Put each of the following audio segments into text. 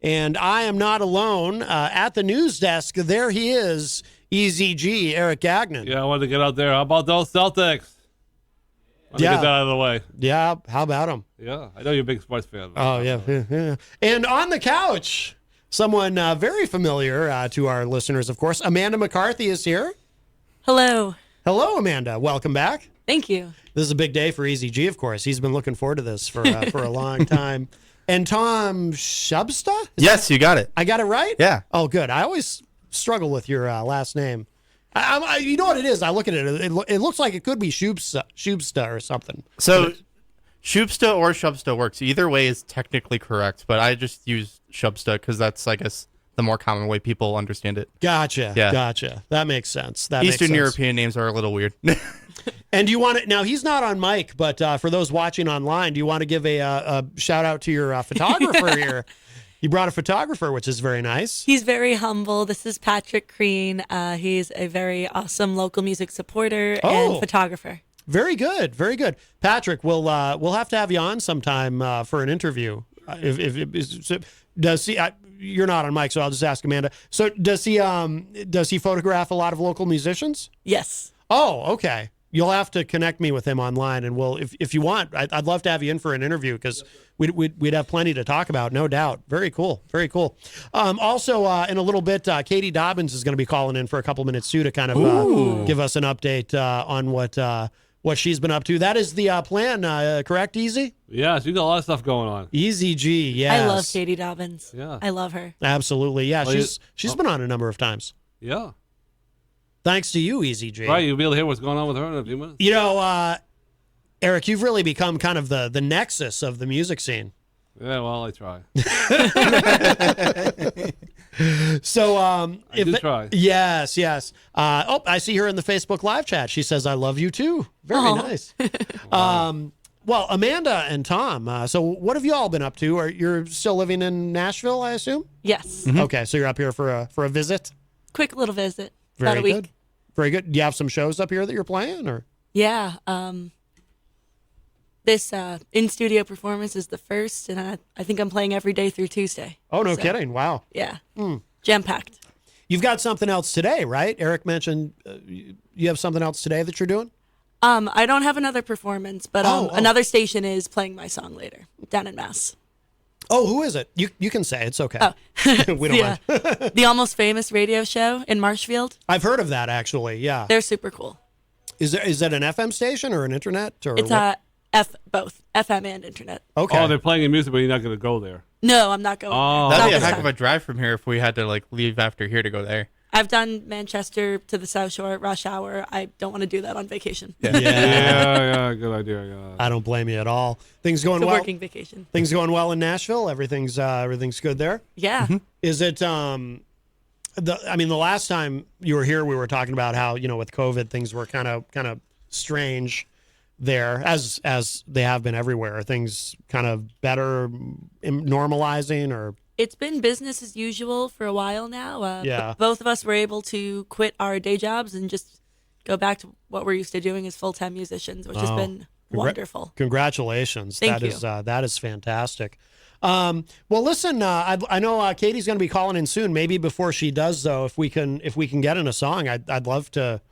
And I am not alone. At the news desk, there he is, Eazy-G, Eric Gagnon. Yeah, I wanted to get out there. How about those Celtics? Get that out of the way. Yeah, how about them? Yeah, I know you're a big sports fan. Oh, yeah. And on the couch, someone very familiar to our listeners, of course, Amanda McCarthy is here. Hello. Hello, Amanda. Welcome back. Thank you. This is a big day for Eazy-G, of course. He's been looking forward to this for a long time. And Tom Shubsda? Yes, you got it. I got it right? Yeah. Oh, good. I always struggle with your last name. You know what it is? I look at it. It looks like it could be Shubsda or something. So Shubsda or Shubsda works. Either way is technically correct, but I just use Shubsda because that's, I guess, the more common way people understand it. Gotcha. Yeah. Gotcha. That makes sense. Eastern European names are a little weird. And do you want to, now he's not on mic, but for those watching online, do you want to give a shout out to your photographer here? You brought a photographer, which is very nice. He's very humble. This is Patrick Crean. He's a very awesome local music supporter and photographer. Very good. Very good. Patrick, we'll have to have you on sometime for an interview. Does he, you're not on mic, so I'll just ask Amanda. So does he photograph a lot of local musicians? Yes. Oh, okay. You'll have to connect me with him online, and we'll, if you want, I'd love to have you in for an interview because we'd have plenty to talk about, no doubt. Very cool, very cool. Also, in a little bit, Katie Dobbins is going to be calling in for a couple minutes too to kind of give us an update on what she's been up to. That is the plan, correct, Easy? Yeah, she's got a lot of stuff going on. Eazy-G, yes. I love Katie Dobbins. Yeah, I love her. Absolutely, yeah. Well, she's been on a number of times. Yeah. Thanks to you, Eazy-G. Right, you'll be able to hear what's going on with her in a few minutes. You know, Eric, you've really become kind of the nexus of the music scene. Yeah, well, I try. So, I do try. Yes. I see her in the Facebook live chat. She says, "I love you too." Very nice. Wow. Well, Amanda and Tom. So, what have you all been up to? You're still living in Nashville, I assume? Yes. Mm-hmm. Okay, so you're up here for a visit. Quick little visit. Very about a week. good. Very good. Do you have some shows up here that you're playing, or? Yeah. This in-studio performance is the first, and I think I'm playing every day through Tuesday. Oh, no kidding. Wow. Yeah. Jam-packed. You've got something else today, right? Eric mentioned you have something else today that you're doing? I don't have another performance, but another station is playing my song later down in Mass. Oh, who is it? You can say. It's okay. Oh. We don't mind. The Almost Famous radio show in Marshfield. I've heard of that, actually, yeah. They're super cool. Is that an FM station or an internet? Or it's both FM and internet. Okay. Oh, they're playing your music, but you're not going to go there. No, I'm not going there. That'd be a heck of a drive from here if we had to leave after here to go there. I've done Manchester to the South Shore at rush hour. I don't want to do that on vacation. Yeah, good idea. Yeah. I don't blame you at all. Things going It's a well. working vacation. Things going well in Nashville. Everything's good there. Yeah. Mm-hmm. Is it? The last time you were here, we were talking about how with COVID things were kind of strange there, as they have been everywhere. Are things kind of better, normalizing, or? It's been business as usual for a while now. Yeah. Both of us were able to quit our day jobs and just go back to what we're used to doing as full-time musicians, which has been wonderful. Congratulations. Thank you. That is fantastic. Well, listen, I know Katie's going to be calling in soon. Maybe before she does, though, if we can get in a song, I'd love to.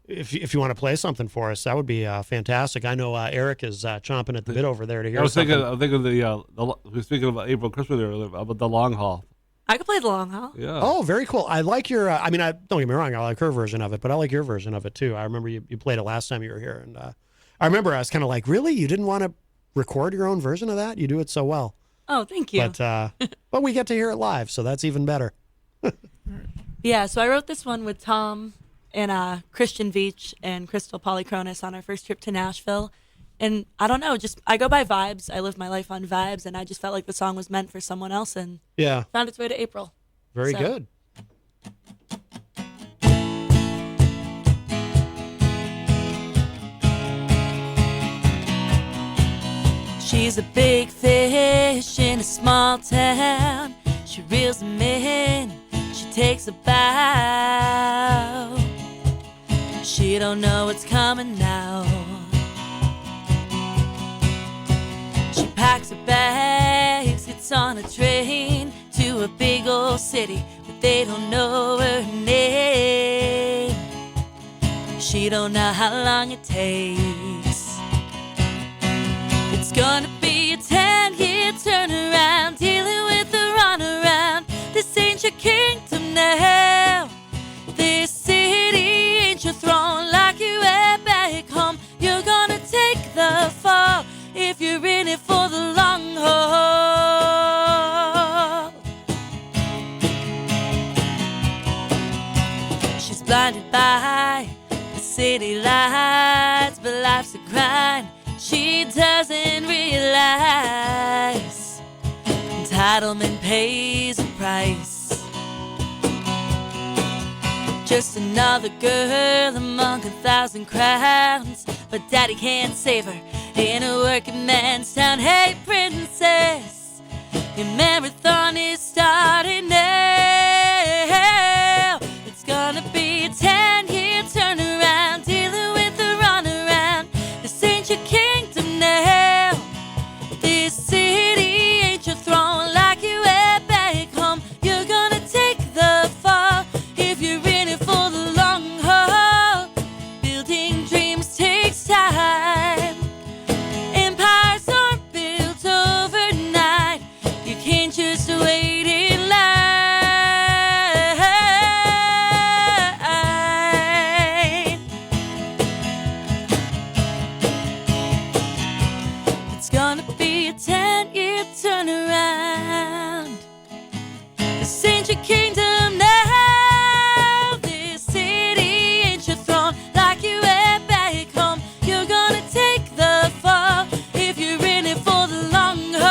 If you want to play something for us, that would be fantastic. I know Eric is chomping at the bit over there to hear. I was thinking we're speaking about April Christmas there, about the long haul. I could play the long haul. Yeah. Oh, very cool. I like your. I don't get me wrong. I like her version of it, but I like your version of it too. I remember you played it last time you were here, and I remember I was kind of like, really, you didn't want to record your own version of that? You do it so well. Oh, thank you. But we get to hear it live, so that's even better. Yeah. So I wrote this one with Tom and Christian Veach and Crystal Polychronis on our first trip to Nashville. And I don't know, I go by vibes. I live my life on vibes, and I just felt like the song was meant for someone else, and found its way to April. Very good. She's a big fish in a small town. She reels them in, she takes a bow. She don't know what's coming now. She packs her bags, gets on a train to to a big old city, but they don't know her name. She don't know how long it takes. It's gonna be a 10-year turnaround, dealing with the runaround. This ain't your kingdom now. This city ain't your throne, like you were back home. You're gonna take the fall if you're in it for the long haul. She's blinded by the city lights, but life's a grind she doesn't realize. Entitlement pays a price. Just another girl among 1,000 crowns, but daddy can't save her in a working man's town. Hey princess, your marathon is starting now. It's gonna be a 10-year turnaround, dealing with the runaround. This ain't your kingdom now. This city ain't your throne, like you were back home. You're gonna take the fall if you're in it for the long haul. Building dreams takes time. Empires aren't built overnight. You can't just wait in line. It's gonna be a 10-year turnaround. This ain't your kingdom now. This city ain't your throne, like you were back home. You're gonna take the fall if you're in it for the long haul.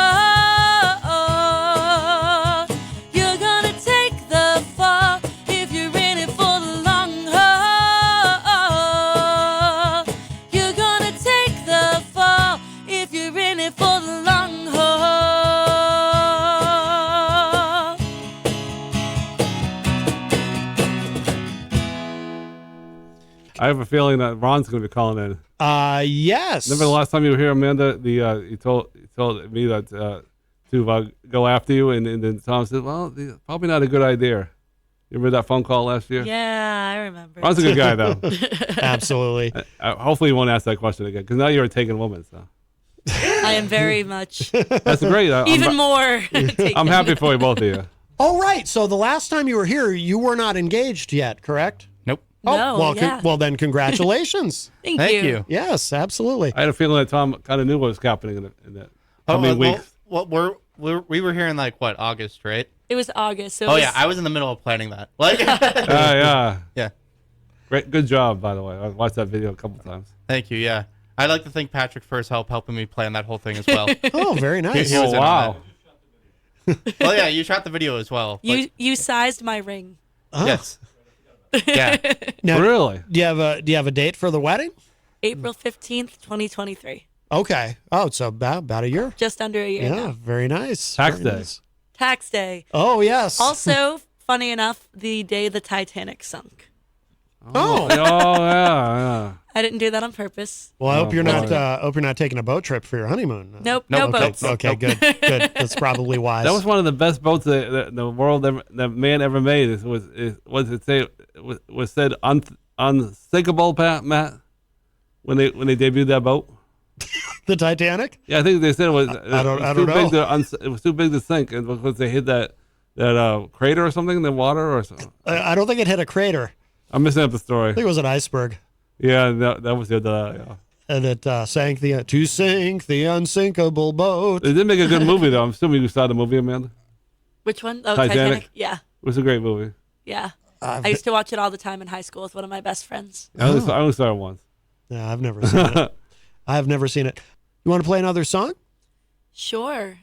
You're gonna take the fall if you're in it for the long haul. You're gonna take the fall if you're in it for the long haul. I have a feeling that Ron's going to be calling in. Yes. Remember the last time you were here, Amanda? You told me that to go after you, and then Tom said, "Well, probably not a good idea." You remember that phone call last year? Yeah, I remember. Ron's a good guy, though. Absolutely. Hopefully, you won't ask that question again, because now you're a taken woman. So I am very much, that's great. even more. I'm happy for you, both of you. Oh, right. So the last time you were here, you were not engaged yet, correct? Nope. Oh, No, well, yeah. well then, congratulations. Thank Thank you. Yes, absolutely. I had a feeling that Tom kind of knew what was happening in the coming weeks. Well, we were here in like what, August, right? It was August. So it Oh was, yeah, I was in the middle of planning that. Like, Yeah. yeah. Great, good job, by the way. I watched that video a couple times. Thank you. Yeah, I'd like to thank Patrick for his help helping me plan that whole thing as well. Oh, very nice. He was in on Wow. Well, yeah, you shot the video as well. you sized my ring. Yes. Yeah. Now, Really? do you have a date for the wedding? April 15th, 2023. Okay. Oh, so about a year. Just under a year Yeah, now. very nice. Tax Very day. nice. Tax day. Oh, yes. Also, funny enough, the day the Titanic sunk. Oh. Oh, yeah. I didn't do that on purpose. Well, I hope Oh, you're not. boy. Hope you're not taking a boat trip for your honeymoon. Nope, No, no okay. boats. Okay, good. Good. That's probably wise. That was one of the best boats that the world that man ever made. Was said unsinkable, Matt, when they debuted that boat. the Titanic. Yeah, I think they said it was. I don't too know. Big it was too big to sink, and because they hit that crater or something in the water, or something. I don't think it hit a crater. I'm missing up the story. I think it was an iceberg, Yeah, that was it. Yeah. and it sank to sink the unsinkable boat. They did make a good movie, though. I'm assuming you saw the movie, Amanda. Which one? Oh, Titanic. Titanic. Yeah, It was a great movie. yeah. I used to watch it all the time in high school with one of my best friends. I only saw it once. No, I've never seen it. I've never seen it. You want to play another song? Sure.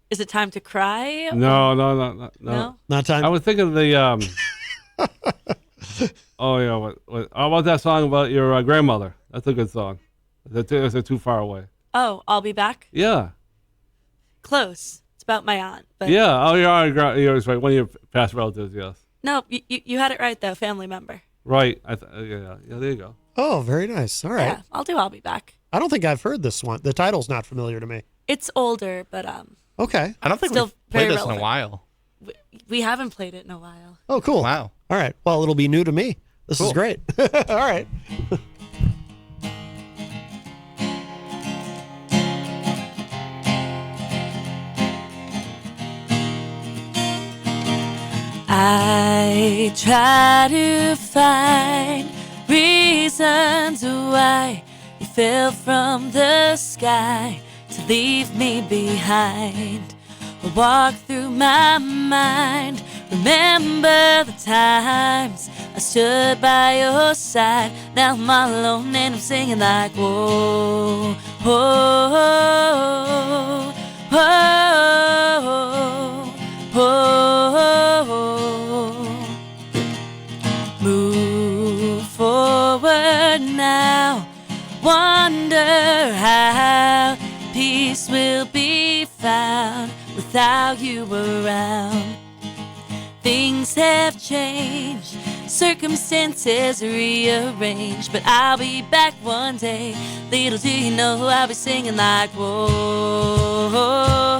Is it time to cry? No. No? Not time. I was thinking of the. Oh yeah, what? How about that song about your grandmother? That's a good song. Is it too far away? Oh, I'll be back. Yeah. Close. It's about my aunt. But Yeah. Oh, you're right. One of your past relatives. Yes. no, you had it right though. Family member. Right. Yeah. There you go. Oh, very nice. All right. Yeah, I'll do. I'll be back. I don't think I've heard this one. The title's not familiar to me. It's older, but Okay. I don't think Still we've played very this in a relevant. while. we haven't played it in a while. Oh, cool. Wow. All right. Well, it'll be new to me. This is Cool. great. All right. I try to find reasons why you fell from the sky to leave me behind. I walk through my mind, remember the times I stood by your side. Now I'm all alone and I'm singing like, whoa, whoa, whoa, whoa. Move forward now, wonder how peace will be found without you around. Things have changed, circumstances rearranged, but I'll be back one day. Little do you know I'll be singing like, whoa, whoa,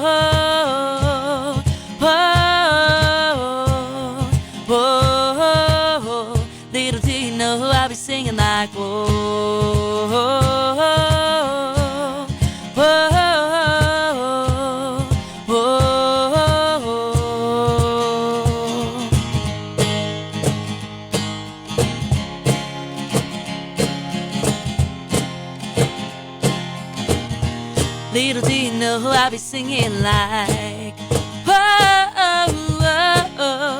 whoa, whoa. Little do you know I'll be singing like, whoa, whoa, whoa. Little do you know who I'll be singing like, whoa, whoa, whoa, whoa,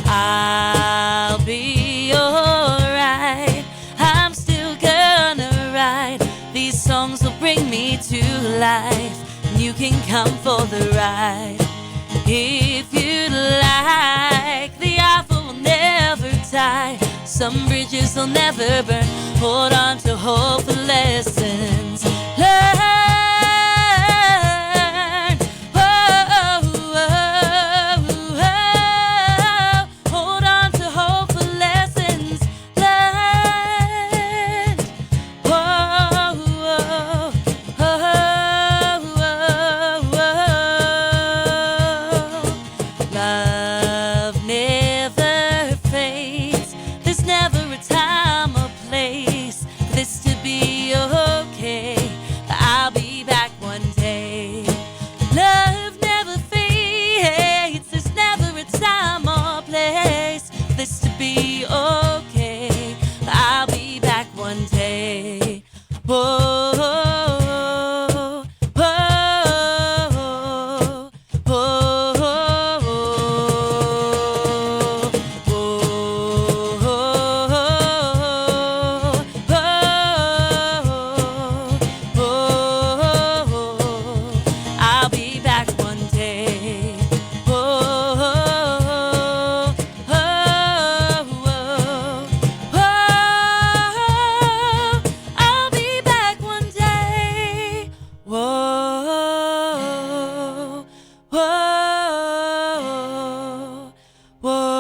I'll be alright, I'm still gonna write. These songs will bring me to life, and you can come for the ride. If you'd like, the offer will never die. Some bridges will never burn. Hold on to hope for lessons learned. Whoa, whoa, whoa. Hold on to hope for lessons learned. Whoa, whoa, whoa, whoa. Love never fades. There's never a time or place for this to be okay. I'll be back one day. Love never fades. There's never a time or place for this to be okay. I'll be back one day. Whoa, whoa, whoa, I'll be back one day. I'll be back one day. Whoa, whoa, whoa.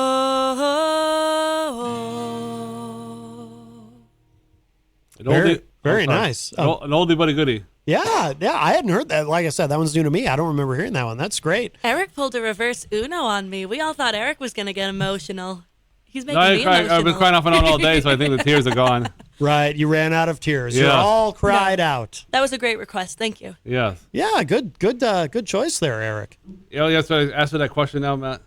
Very nice. An oldie but a goodie. Yeah. I hadn't heard that. Like I said, that one's new to me. I don't remember hearing that one. That's great. Eric pulled a reverse Uno on me. We all thought Eric was going to get emotional. He's making No, me emotional. I've been crying off and on all day, so I think the tears are gone. Right. You ran out of tears. You're Yeah. all cried out. That was a great request. Thank you. Yes. Yeah. Good choice there, Eric. Yeah, so I asked for that question now, Matt.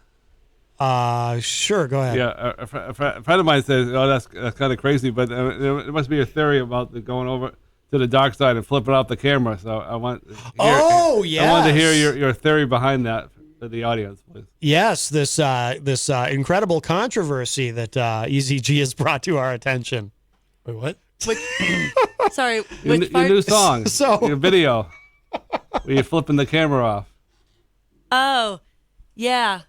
Sure. Go ahead. Yeah, a friend of mine says, "Oh, that's kind of crazy," but there must be a theory about going over to the dark side and flipping off the camera. So I want. I wanted to hear your theory behind that for the audience, please. Yes, this incredible controversy that Eazy-G has brought to our attention. Wait, what? Sorry, Your which part? new song, So- your video, where you're flipping the camera off. Oh, yeah.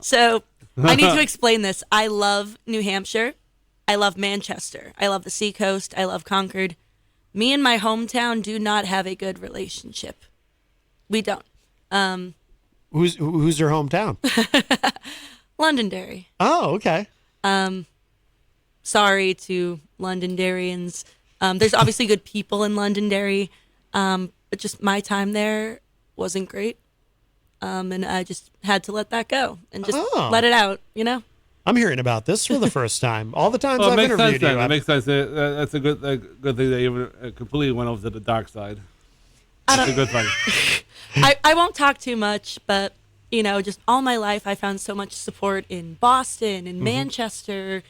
So I need to explain this. I love New Hampshire. I love Manchester. I love the Seacoast. I love Concord. Me and my hometown do not have a good relationship. We don't. Who's your hometown? Londonderry. Oh, okay. Sorry to Londonderrians. There's obviously good people in Londonderry, but just my time there wasn't great. And I just had to let that go and just let it out, you know? I'm hearing about this for the first time. All the times Well, I've interviewed you. It makes sense. That's a good thing that you completely went over to the dark side. That's a good thing. I won't talk too much, but, you know, just all my life I found so much support in Boston, in Manchester,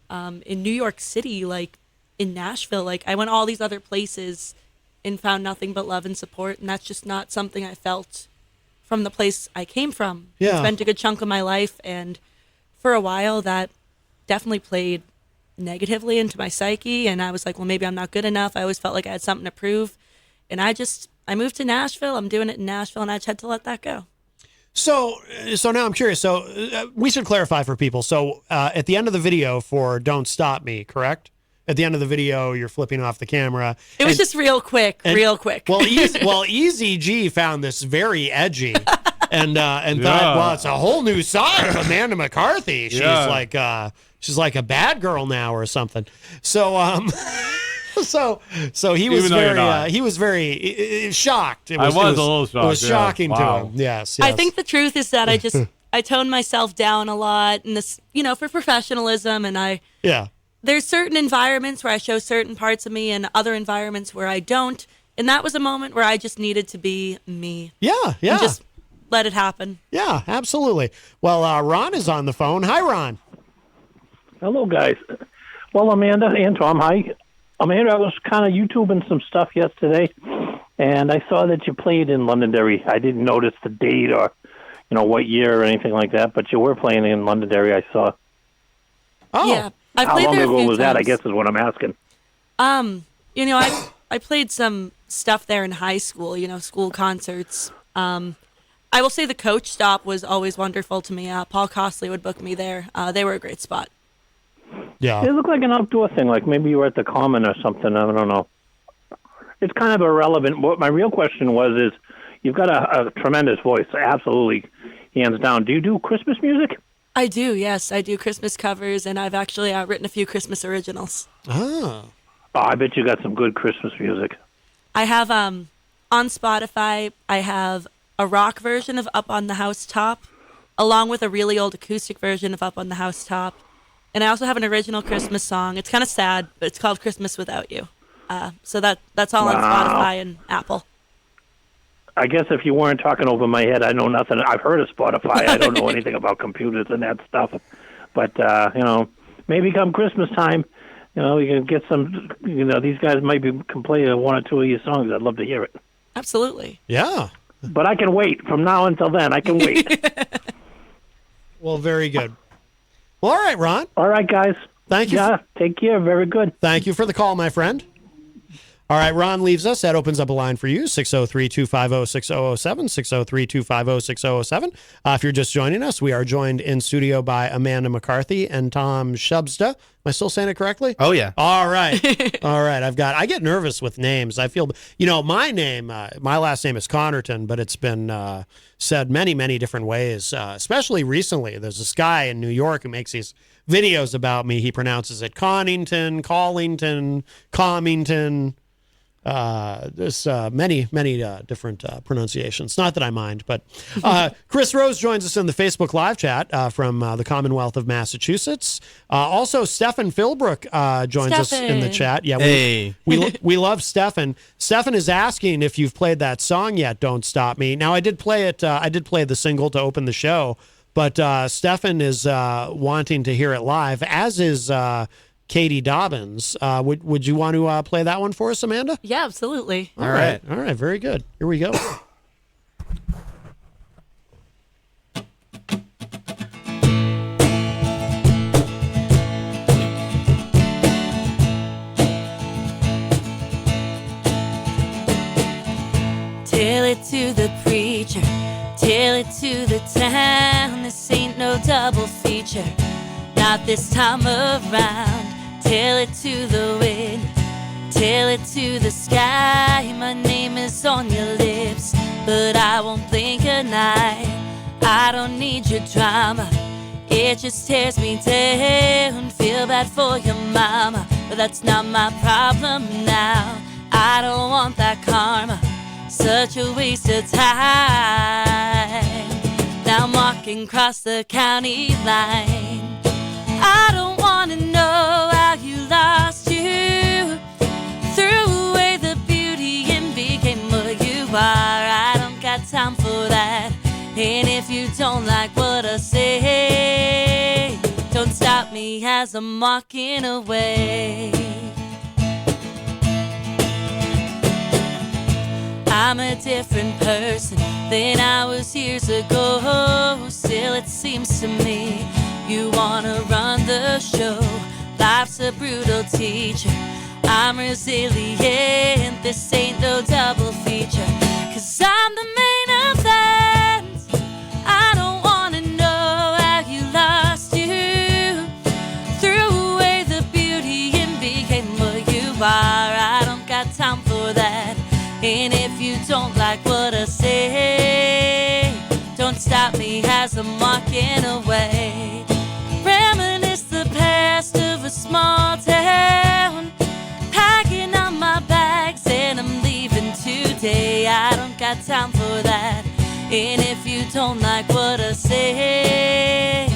in New York City, like in Nashville. Like I went all these other places and found nothing but love and support, and that's just not something I felt from the place I came from. Yeah. I spent a good chunk of my life, and for a while that definitely played negatively into my psyche, and I was like, well, maybe I'm not good enough. I always felt like I had something to prove, and I moved to Nashville. I'm doing it in Nashville, and I just had to let that go. So now I'm curious. So we should clarify for people. So at the end of the video for Don't Stop Me, correct? At the end of the video, you're flipping off the camera. It was just real quick. Well, Eazy-G found this very edgy and thought, well, it's a whole new side of Amanda McCarthy. She's like a bad girl now or something. So so he was very shocked. I was a little shocked. It was shocking to him. Yes. I think the truth is that I toned myself down a lot, and this, you know, for professionalism, and there's certain environments where I show certain parts of me and other environments where I don't. And that was a moment where I just needed to be me. Yeah. And just let it happen. Yeah, absolutely. Well, Ron is on the phone. Hi, Ron. Hello, guys. Well, Amanda and Tom, hi. Amanda, I was kind of YouTubing some stuff yesterday, and I saw that you played in Londonderry. I didn't notice the date or, you know, what year or anything like that, but you were playing in Londonderry, I saw. Oh. Yeah. I How played long there a ago few was that, I times. guess is what I'm asking. You know, I played some stuff there in high school, you know, school concerts. I will say the coach stop was always wonderful to me. Paul Costley would book me there. They were a great spot. Yeah. It looked like an outdoor thing, like maybe you were at the Common or something. I don't know. It's kind of irrelevant. What my real question is, you've got a tremendous voice, absolutely, hands down. Do you do Christmas music? I do, yes. I do Christmas covers, and I've actually written a few Christmas originals. Oh, I bet you got some good Christmas music. I have, on Spotify, I have a rock version of Up on the Housetop, along with a really old acoustic version of Up on the Housetop. And I also have an original Christmas song. It's kind of sad, but it's called Christmas Without You. So that's all on Spotify and Apple. I guess if you weren't talking over my head, I know nothing. I've heard of Spotify. I don't know anything about computers and that stuff. But, you know, maybe come Christmas time, you know, you can get some, you know, these guys might can play one or two of your songs. I'd love to hear it. Absolutely. yeah. But I can wait. From now until then, I can wait. Well, very good. Well, all right, Ron. All right, guys. Thank you. Yeah, take care. Very good. Thank you for the call, my friend. All right, Ron leaves us. That opens up a line for you, 603-250-6007, 603-250-6007. If you're just joining us, we are joined in studio by Amanda McCarthy and Tom Shubsda. Am I still saying it correctly? Oh, yeah. All right. All right. I get nervous with names. I feel, you know, my name, my last name is Connarton, but it's been said many, many different ways, especially recently. There's this guy in New York who makes these videos about me. He pronounces it Connington, Collington, Comington. There's many different pronunciations. Not that I mind, but Chris Rose joins us in the Facebook live chat from the Commonwealth of Massachusetts. Also, Stefan Philbrook joins us in the chat. Yeah, we love Stefan. Stefan is asking if you've played that song yet. Don't Stop Me. Now, I did play it. I did play the single to open the show, but Stefan is wanting to hear it live, as is Katie Dobbins. Would you want to play that one for us, Amanda? Yeah, absolutely. All right. Very good. Here we go. Tell it to the preacher, tell it to the town. This ain't no double feature, not this time around. Tell it to the wind, tell it to the sky. My name is on your lips, but I won't blink an eye. I don't need your drama, it just tears me down. Feel bad for your mama, but that's not my problem now. I don't want that karma, such a waste of time. Now I'm walking across the county line. I don't wanna know how you lost you, threw away the beauty and became what you are. I don't got time for that. And if you don't like what I say, don't stop me as I'm walking away. I'm a different person than I was years ago. Still it seems to me you wanna run the show. Life's a brutal teacher, I'm resilient, this ain't no double feature. 'Cause I'm the main event. I don't wanna know how you lost you, threw away the beauty and became what you are. I don't got time for that. And if you don't like what I say, don't stop me as I'm walking away. Reminisce the past of a small town, packing up my bags and I'm leaving today. I don't got time for that. And if you don't like what I say,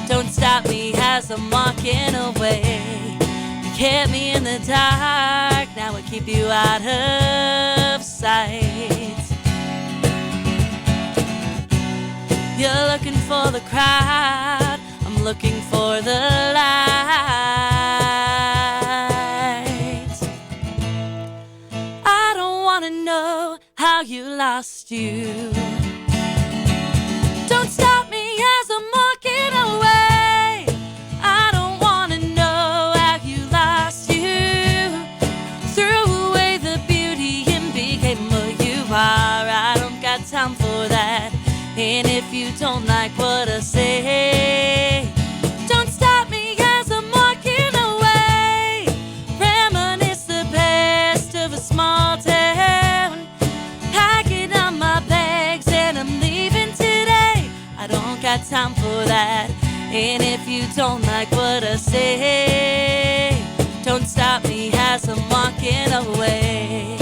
don't stop me as I'm walking away. You kept me in the dark, now I keep you out of sight. You're looking for the crowd, I'm looking for the light. I don't wanna know how you lost you. Don't stop me as I'm walking away. I don't wanna know how you lost you, threw away the beauty and became what you are. I don't got time for that. And if you don't like what I say, don't stop me as I'm walking away. Reminisce the past of a small town, packing up my bags and I'm leaving today. I don't got time for that. And if you don't like what I say, don't stop me as I'm walking away.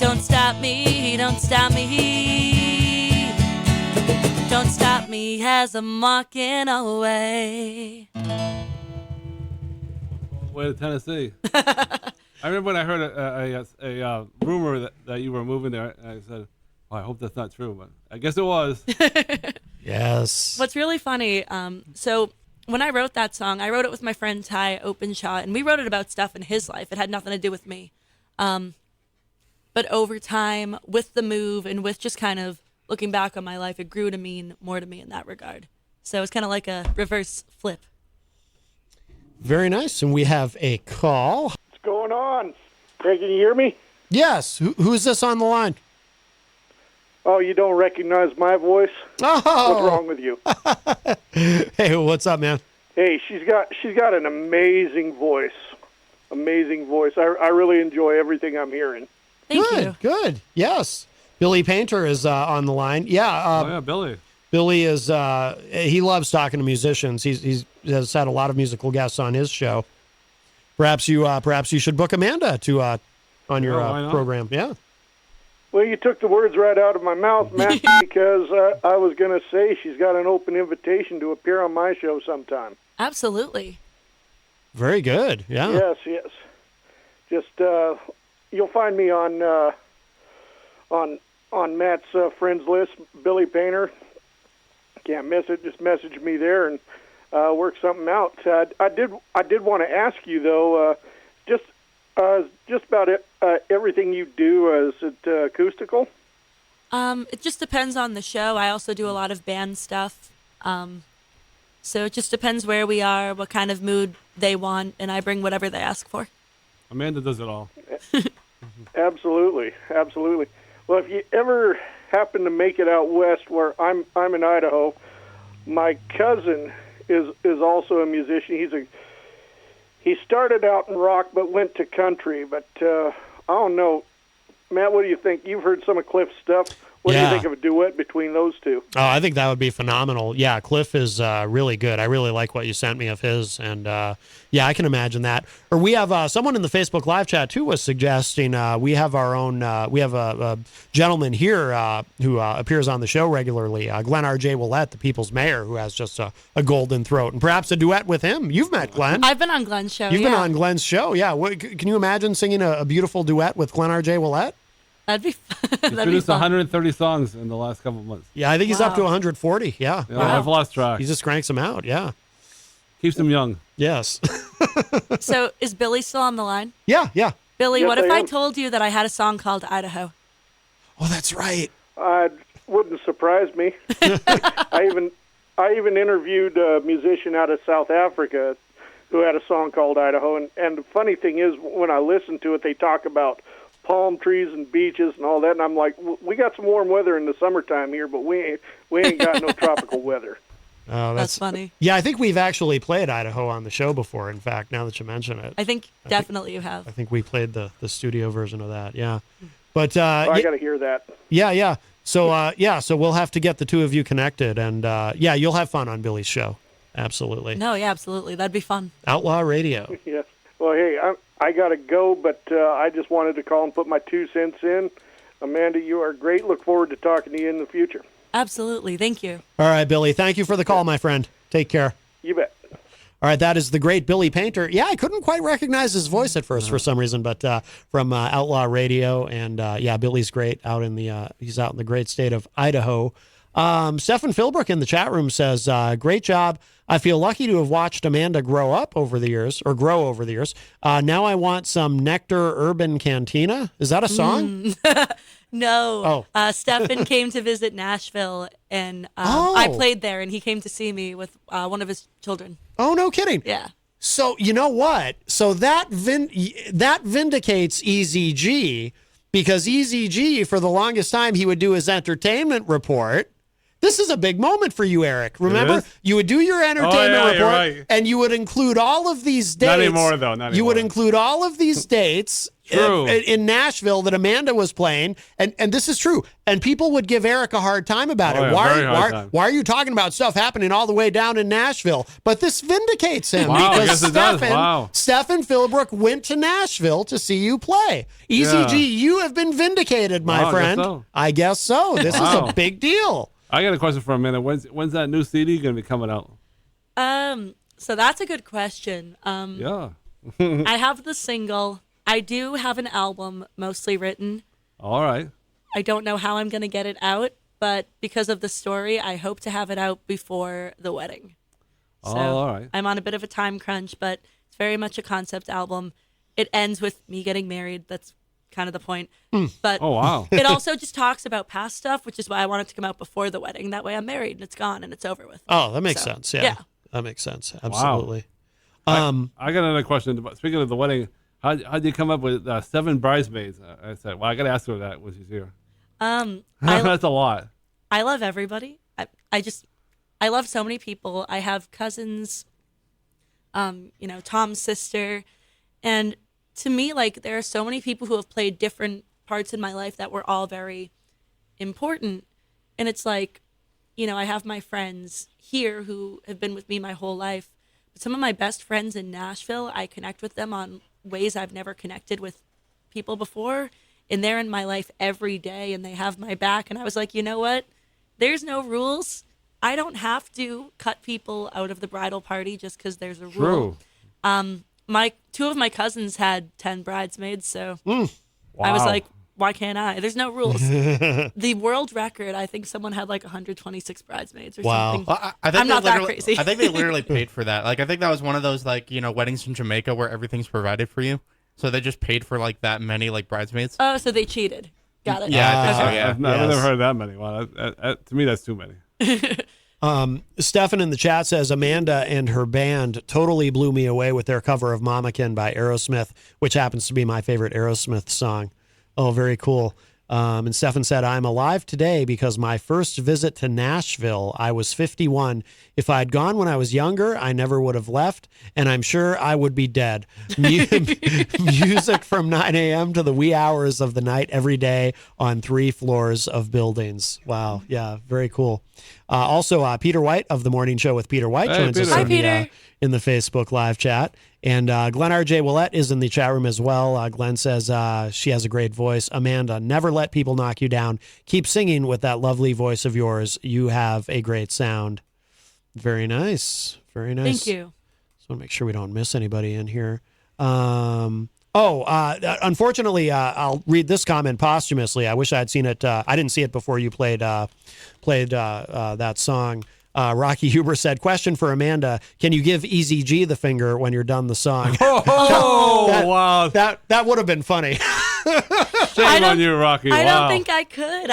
Don't stop me, don't stop me. Don't stop me as I'm walking away. Way to Tennessee. I remember when I heard a rumor that you were moving there, and I said, oh, I hope that's not true, but I guess it was. Yes. What's really funny, so when I wrote that song, I wrote it with my friend Ty Openshot, and we wrote it about stuff in his life. It had nothing to do with me. But over time, with the move and with just kind of looking back on my life, it grew to mean more to me in that regard. So it's kind of like a reverse flip. Very nice. And we have a call. What's going on? Craig, can you hear me? Yes. Who's this on the line? Oh, you don't recognize my voice? Oh. What's wrong with you? Hey, what's up, man? Hey, she's got an amazing voice. Amazing voice. I really enjoy everything I'm hearing. Thank you. Good. Yes. Billy Painter is on the line. Yeah. Oh, yeah, Billy. Billy is, he loves talking to musicians. He's has had a lot of musical guests on his show. Perhaps you should book Amanda to on your program. Yeah. Well, you took the words right out of my mouth, Matt, because I was going to say she's got an open invitation to appear on my show sometime. Absolutely. Very good. Yeah. Yes. Just you'll find me on Matt's friends list, Billy Painter. Can't miss it. Just message me there and work something out. I did want to ask you though, just about everything you do. Is it acoustical? It just depends on the show. I also do a lot of band stuff. So it just depends where we are, what kind of mood they want, and I bring whatever they ask for. Amanda does it all. Absolutely. Well, if you ever happen to make it out west, where I'm in Idaho, my cousin is also a musician. He started out in rock but went to country. But I don't know, Matt. What do you think? You've heard some of Cliff's stuff. What do you think of a duet between those two? Oh, I think that would be phenomenal. Yeah, Cliff is really good. I really like what you sent me of his, and yeah, I can imagine that. Or we have someone in the Facebook live chat too was suggesting we have our own. We have a gentleman here who appears on the show regularly, Glenn R.J. Willett, the People's Mayor, who has just a golden throat, and perhaps a duet with him. You've met Glenn. I've been on Glenn's show. You've been on Glenn's show. Yeah, can you imagine singing a beautiful duet with Glenn R.J. Willett? That'd be He's produced 130 songs in the last couple of months. Yeah, I think he's up to 140. Yeah. I've lost track. He just cranks them out. Yeah. Keeps them young. Yes. So is Billy still on the line? Yeah. Billy, Yes, what if I I am. told you that I had a song called Idaho? Oh, that's right. Wouldn't surprise me. I even interviewed a musician out of South Africa who had a song called Idaho. And the funny thing is, when I listen to it, they talk about palm trees and beaches and all that, and I'm like, we got some warm weather in the summertime here, but we ain't got no tropical weather. Oh, That's funny. Yeah, I think we've actually played Idaho on the show before. In fact, now that you mention it, I think definitely you have. I think we played the studio version of that. Yeah, but I got to hear that. yeah. So so we'll have to get the two of you connected, and yeah, you'll have fun on Billy's show. Absolutely. No, yeah, absolutely. That'd be fun. Outlaw Radio. Yeah. Well, hey, I got to go, but I just wanted to call and put my 2 cents in. Amanda, you are great. Look forward to talking to you in the future. Absolutely. Thank you. All right, Billy. Thank you for the call, my friend. Take care. You bet. All right, that is the great Billy Painter. Yeah, I couldn't quite recognize his voice at first for some reason, but from Outlaw Radio, and yeah, Billy's great out in the he's out in the great state of Idaho. Stefan Philbrook in the chat room says, "Great job. I feel lucky to have watched Amanda grow over the years. Now I want some Nectar Urban Cantina. Is that a song? No. Stefan came to visit Nashville, and I played there, and he came to see me with one of his children. Oh, no kidding. Yeah. So you know what? So that vindicates Eazy-G, because Eazy-G, for the longest time, he would do his entertainment report. This is a big moment for you, Eric. Remember, you would do your entertainment report, right. and you would include all of these dates. Not anymore, though. You would include all of these dates in Nashville that Amanda was playing, and this is true. And people would give Eric a hard time about it. Yeah, why are you talking about stuff happening all the way down in Nashville? But this vindicates him, Wow, because yes, it does. Wow. Stefan Philbrook went to Nashville to see you play. Eazy-G, you have been vindicated, my Wow, friend. I guess so. This is a big deal. I got a question for a minute. When's that new CD going to be coming out? So that's a good question. Yeah. I have the single. I do have an album mostly written. All right. I don't know how I'm going to get it out, but because of the story, I hope to have it out before the wedding. So all right. I'm on a bit of a time crunch, but it's very much a concept album. It ends with me getting married. That's kind of the point. But Oh, wow. it also just talks about past stuff, which is why I want it to come out before the wedding. That way I'm married and it's gone and it's over with. Oh, that makes sense. Yeah. That makes sense. Absolutely. I got another question. Speaking of the wedding, how'd you come up with 7 bridesmaids? I said, well, I got to ask her that when she's here. That's a lot. I love everybody. I love so many people. I have cousins, Tom's sister. And to me, like, there are so many people who have played different parts in my life that were all very important. And it's like, I have my friends here who have been with me my whole life. But some of my best friends in Nashville, I connect with them on ways I've never connected with people before. And they're in my life every day and they have my back. And I was like, you know what? There's no rules. I don't have to cut people out of the bridal party just because there's a rule. Two of my cousins had 10 bridesmaids, so I was like, why can't I? There's no rules. The world record, I think someone had like 126 bridesmaids or something. I think I'm not that crazy. I think they literally paid for that. Like, I think that was one of those, like, weddings in Jamaica where everything's provided for you. So they just paid for, like, that many, like, bridesmaids. Oh, so they cheated. Got it. Yeah, I think so, yeah. I've never heard that many. Wow, to me, that's too many. Stefan in the chat says Amanda and her band totally blew me away with their cover of Mamakin by Aerosmith, which happens to be my favorite Aerosmith song. Oh, very cool. And Stefan said, I'm alive today because my first visit to Nashville, I was 51. If I had gone when I was younger, I never would have left, and I'm sure I would be dead. Music from 9 a.m. to the wee hours of the night every day on 3 floors of buildings. Wow. Yeah, very cool. Also, Peter White of The Morning Show with Peter White joins us Hi, Peter. in the Facebook live chat. And Glenn R.J. Willette is in the chat room as well. Glenn says she has a great voice. Amanda, never let people knock you down. Keep singing with that lovely voice of yours. You have a great sound. Very nice. Very nice. Thank you. Just want to make sure we don't miss anybody in here. Unfortunately, I'll read this comment posthumously. I wish I had seen it. I didn't see it before you played that song. Rocky Huber said, question for Amanda, can you give Eazy-G the finger when you're done the song? Wow. That would have been funny. Shame on you, Rocky. I Wow. don't think I could.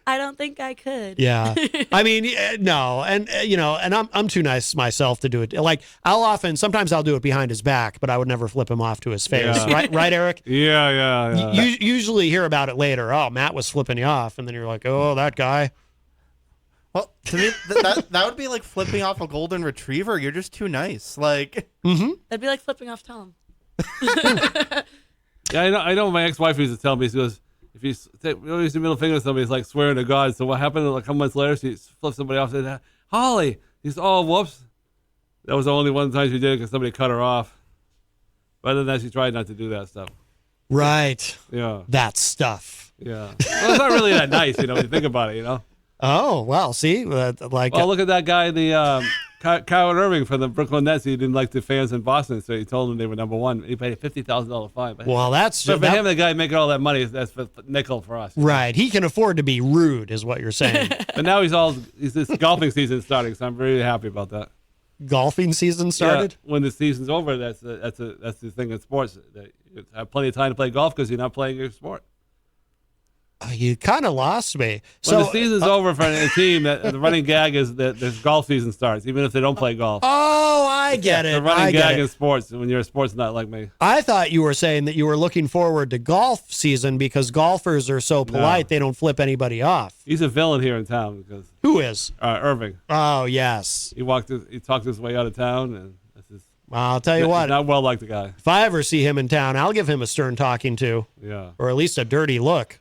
I don't think I could. Yeah. I mean, no. And, and I'm too nice myself to do it. Like, sometimes I'll do it behind his back, but I would never flip him off to his face. Yeah. Right, Eric? Yeah. You usually hear about it later. Oh, Matt was flipping you off. And then you're like, oh, that guy. Well, to me, that would be like flipping off a golden retriever. You're just too nice. Like, That'd be like flipping off Tom. Yeah, I know. My ex-wife used to tell me, she goes, if you use the middle finger to somebody, it's like swearing to God. So what happened? Like a couple months later, she flipped somebody off and said, Holly. He's, oh, whoops. That was the only one time she did it because somebody cut her off. But other than that, she tried not to do that stuff. Right. Yeah. That stuff. Yeah. Well, it's not really that nice, when you think about it, Oh, well, see? Well, look at that guy, the Kyle Irving from the Brooklyn Nets. He didn't like the fans in Boston, so he told them they were number one. He paid a $50,000 fine. But well, that's for him, the guy making all that money, that's for nickel for us. Right. He can afford to be rude, is what you're saying. But now he's this golfing season starting, so I'm really happy about that. Golfing season started? Yeah, when the season's over, that's the thing in sports. That you have plenty of time to play golf because you're not playing your sport. You kind of lost me. When the season's over for a team, the running gag is that the golf season starts, even if they don't play golf. Oh, I get it. The running gag in sports, when you're a sports nut like me. I thought you were saying that you were looking forward to golf season because golfers are so polite they don't flip anybody off. He's a villain here in town because who is? Irving. Oh, yes. He talked his way out of town, and that's his. I'll tell you what. Not well liked the guy. If I ever see him in town, I'll give him a stern talking to. Yeah. Or at least a dirty look.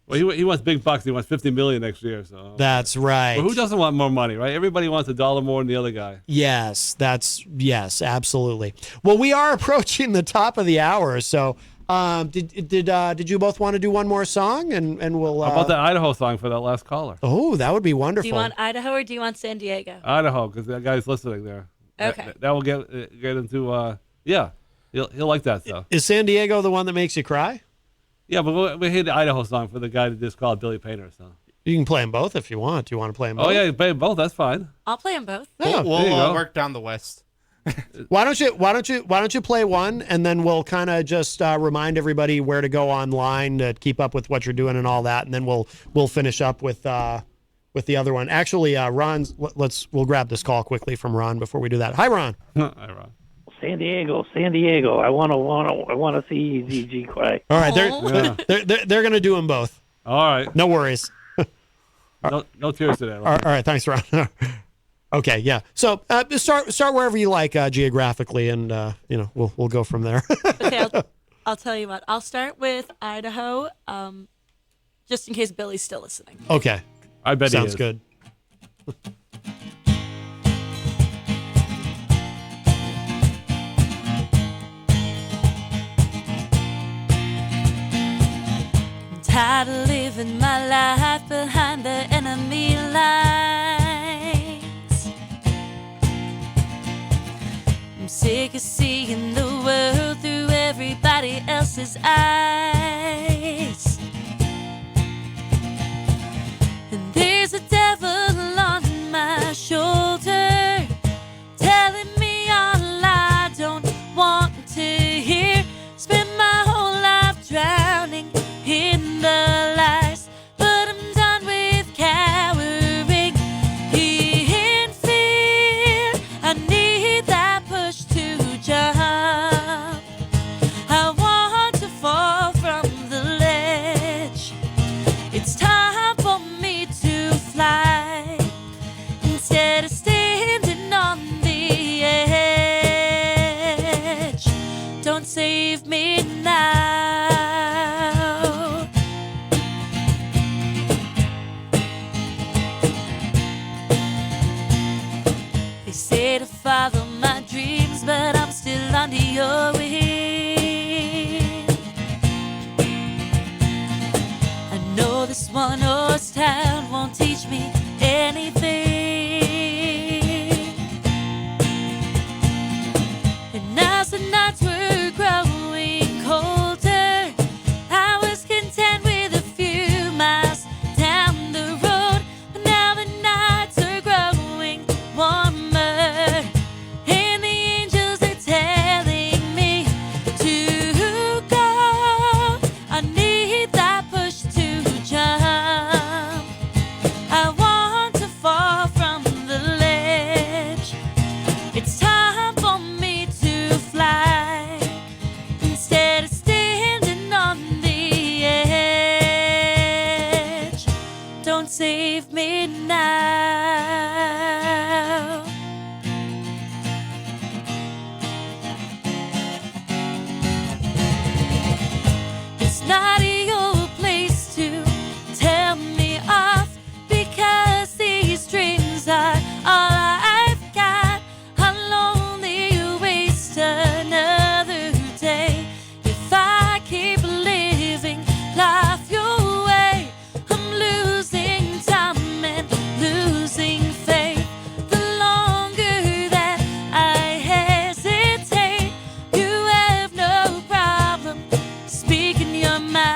Well, he wants big bucks. He wants $50 million next year. So that's right. Well, who doesn't want more money, right? Everybody wants $1 more than the other guy. Yes, absolutely. Well, we are approaching the top of the hour, so did you both want to do one more song, and we'll? How about that Idaho song for that last caller? Oh, that would be wonderful. Do you want Idaho or do you want San Diego? Idaho, because that guy's listening there. Okay. That will get him to he'll like that stuff. Is San Diego the one that makes you cry? Yeah, but we hit the Idaho song for the guy that just called Billy Painter. So you can play them both if you want. Do you want to play them both? Oh yeah, you play them both. That's fine. I'll play them both. Yeah, we'll work down the west. Why don't you play one, and then we'll kind of just remind everybody where to go online to keep up with what you're doing and all that, and then we'll finish up with the other one. Actually, we'll grab this call quickly from Ron before we do that. Hi, Ron. Hi, Ron. San Diego. I want to see Eazy-G cry. All right, they're going to do them both. All right, no worries. No tears today. All right, thanks, Ron. Okay, yeah. So start wherever you like geographically, and we'll go from there. Okay, I'll tell you what. I'll start with Idaho, just in case Billy's still listening. Okay, I bet sounds good. Tired of living my life behind the enemy lines. I'm sick of seeing the world through everybody else's eyes. And there's a devil on my shoulder telling me all I don't want to hear. Spend my whole life drowning in the lies, but I'm done with cowering in fear. I need that push to jump. I want to fall from This one horse town won't teach me anything. And as the nights were growing colder, I was content with a few miles down the road. But now the nights are growing warmer, and the angels are telling me to go. I need that push to jump. I want to fall from the ledge. It's time for me to fly instead of standing on the edge. Don't save me now. It's not your place to tell me off, because these dreams are all I've got. I'll only waste another day if I keep living life your way. I'm losing time and losing faith. The longer that I hesitate, you have no problem speaking your mind.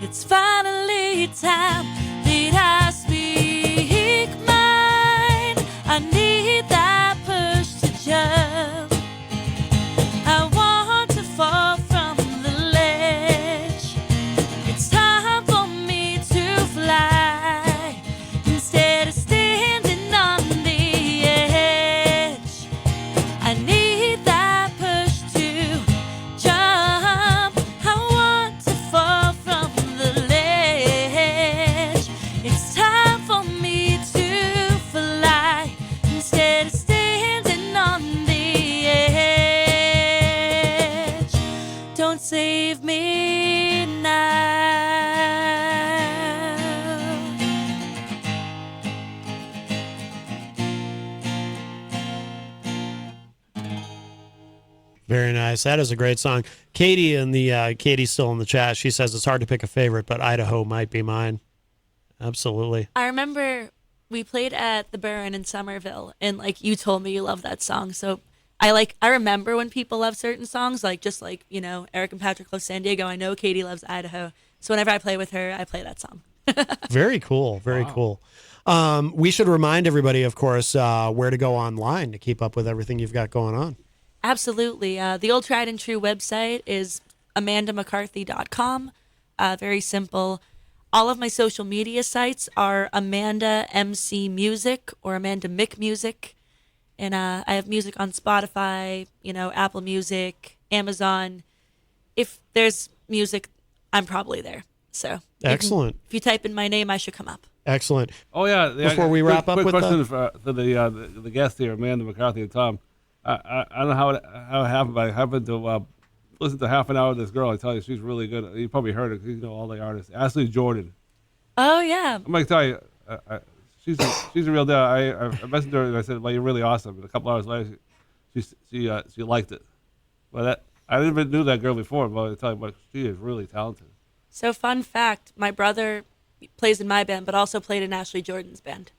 It's finally time that I speak mine. I need that push to jump. I want to fall from the ledge. It's time for me to fly instead of standing on the edge. I need that push to jump. I want to fall from the ledge. It's time for me to fly instead of standing on the edge. Don't save me now. Very nice. That is a great song. Katie Katie's still in the chat. She says it's hard to pick a favorite, but Idaho might be mine. Absolutely. I remember we played at the Burren in Somerville, and like you told me you love that song. So I remember when people love certain songs, like just like, you know, Eric and Patrick love San Diego. I know Katie loves Idaho. So whenever I play with her, I play that song. Very cool. Very cool. We should remind everybody, of course, where to go online to keep up with everything you've got going on. Absolutely. The old tried and true website is amandamccarthy.com. Very simple. All of my social media sites are Amanda MC Music or Amanda Mick Music. And I have music on Spotify, you know, Apple Music, Amazon. If there's music, I'm probably there. So Excellent. If you type in my name, I should come up. Excellent. Oh yeah. Before we wrap up quick with question for the guests here, Amanda McCarthy and Tom. I don't know how it happened, but I happened to listen to half an hour of this girl. I tell you, she's really good. You probably heard her because you know all the artists. Ashley Jordan. Oh yeah. I'm gonna tell you, she's a real deal. I messaged her and I said, "Well, you're really awesome." And a couple hours later, she liked it. But I didn't even knew that girl before. But I tell you, but she is really talented. So fun fact: my brother plays in my band, but also played in Ashley Jordan's band.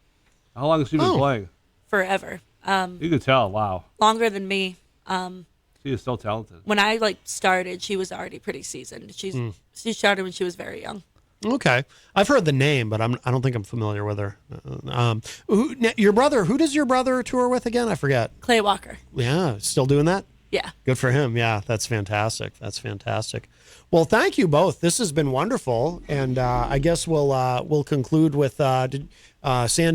How long has she been playing? Forever. You could tell. Wow. Longer than me. She is so talented. When I started, she was already pretty seasoned. She started when she was very young. Okay, I've heard the name, but I don't think I'm familiar with her. Your brother? Who does your brother tour with again? I forget. Clay Walker. Yeah, still doing that? Yeah. Good for him. Yeah, that's fantastic. That's fantastic. Well, thank you both. This has been wonderful, and I guess we'll conclude with San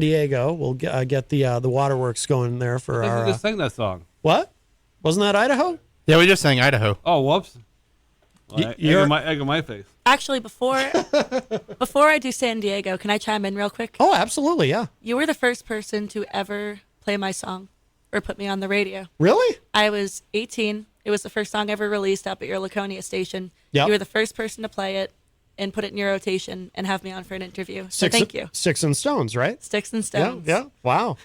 Diego. We'll get the waterworks going there for our. Just sang that song. What? Wasn't that Idaho? Yeah, we just sang Idaho. Oh, whoops. Well, egg on my face. Actually, before I do San Diego, can I chime in real quick? Oh, absolutely, yeah. You were the first person to ever play my song or put me on the radio. Really? I was 18. It was the first song ever released up at your Laconia station. Yep. You were the first person to play it. and put it in your rotation and have me on for an interview. So thank you. Sticks and Stones, right? Sticks and Stones. Yeah. Wow.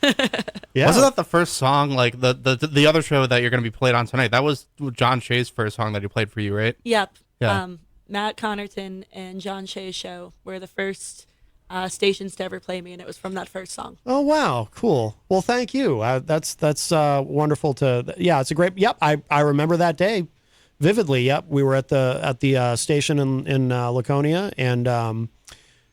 Yeah. Wasn't that the first song, like the other show that you're going to be played on tonight? That was John Shea's first song that he played for you, right? Yep. Yeah. Matt Connarton and John Shea's show were the first stations to ever play me, and it was from that first song. Oh wow, cool. Well, thank you. That's wonderful to. Yeah, it's a great. Yep, I remember that day vividly. Yep, we were at the station in Laconia, and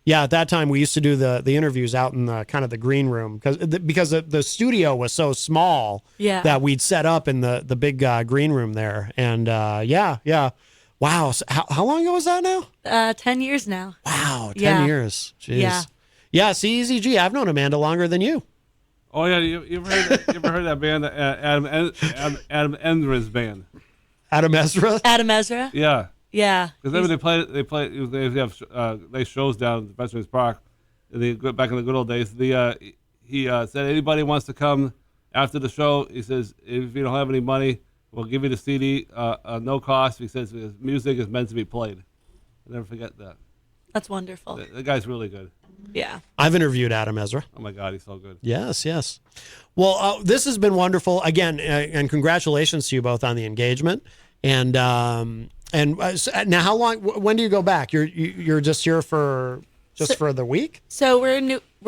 yeah, at that time we used to do the interviews out in the kind of the green room because the studio was so small that we'd set up in the big green room there, and yeah. Wow. So how long ago was that now? 10 years now. Wow. 10 years. Jeez. Yeah. See, Eazy-G, I've known Amanda longer than you. Oh yeah, you ever heard that band, Adam Ezra's band? Adam Ezra. Adam Ezra. Yeah. Yeah. Because they have nice shows down at Veterans Park. Back in the good old days. He said anybody wants to come after the show. He says if you don't have any money, we'll give you the CD, no cost. He says music is meant to be played. I'll never forget that. That's wonderful. The guy's really good. Yeah. I've interviewed Adam Ezra. Oh my God, he's so good. Yes. Well, this has been wonderful again, and congratulations to you both on the engagement. And now, how long? When do you go back? You're just here for the week? So we're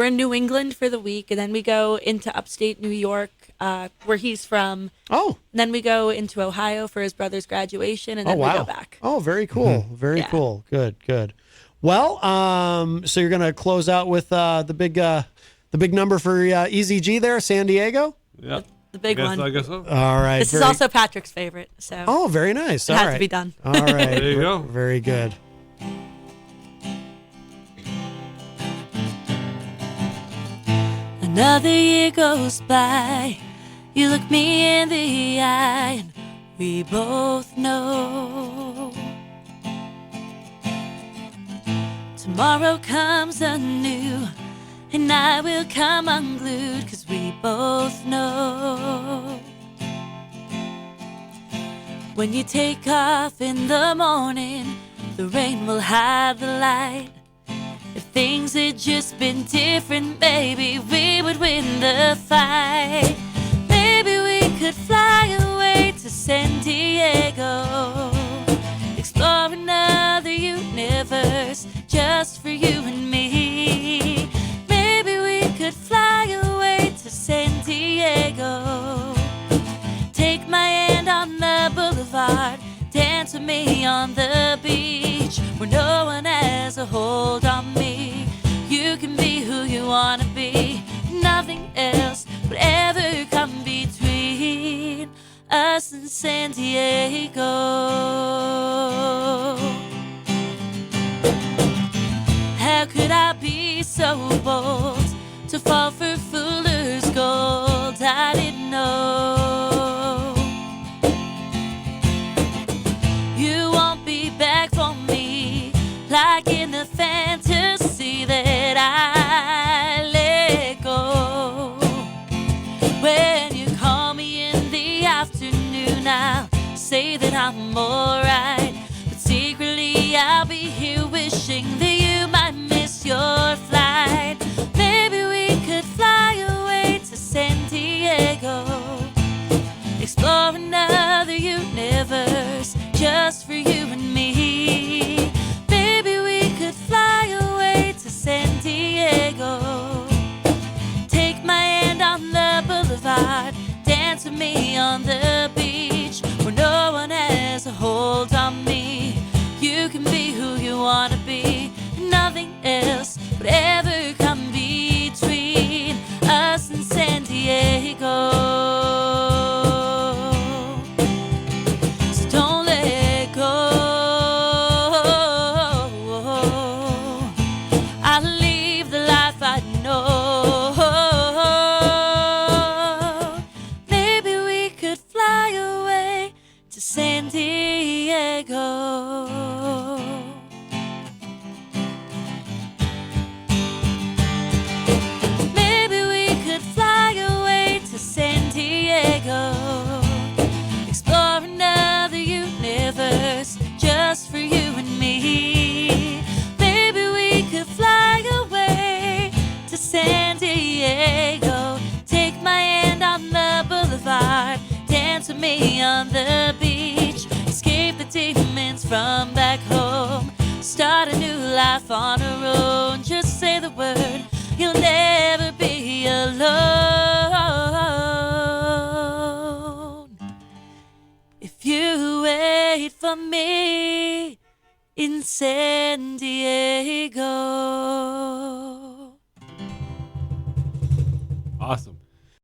in New England for the week, and then we go into upstate New York, where he's from. Oh. And then we go into Ohio for his brother's graduation, and then we go back. Oh, very cool. Very cool. Good. Well, so you're gonna close out with the big number for Eazy-G there, San Diego. Yeah. The big one. I guess so. All right. This is also Patrick's favorite. So. Oh, very nice. It had to be done. All right. There you go. Very good. Another year goes by. You look me in the eye, and we both know tomorrow comes anew, and I will come unglued, 'cause we both know when you take off in the morning, the rain will hide the light. If things had just been different, maybe we would win the fight. Maybe we could fly away to San Diego, explore another universe just for you and me. Maybe we could fly away to San Diego, take my hand on the boulevard, dance with me on the beach, where no one has a hold on me. You can be who you wanna be, nothing else would ever come between us and San Diego. How could I be so bold to fall for fool's gold? I didn't know you won't be back for me, like in the fantasy that I let go. When you call me in the afternoon, I'll say that I'm alright, but secretly I'll be here wishing that you might miss your flight. Maybe we could fly away to San Diego, explore another universe just for you and me. Maybe we could fly away to San Diego, take my hand on the boulevard, dance with me on the beach, where no one has a hold on me. You can be who you wanna be, nothing else would ever come between us and San Diego. San Diego. Maybe we could fly away to San Diego, explore another universe just for you and me. friends from back home. Start a new life on her own. Just say the word, you'll never be alone. If you wait for me in San Diego. Awesome.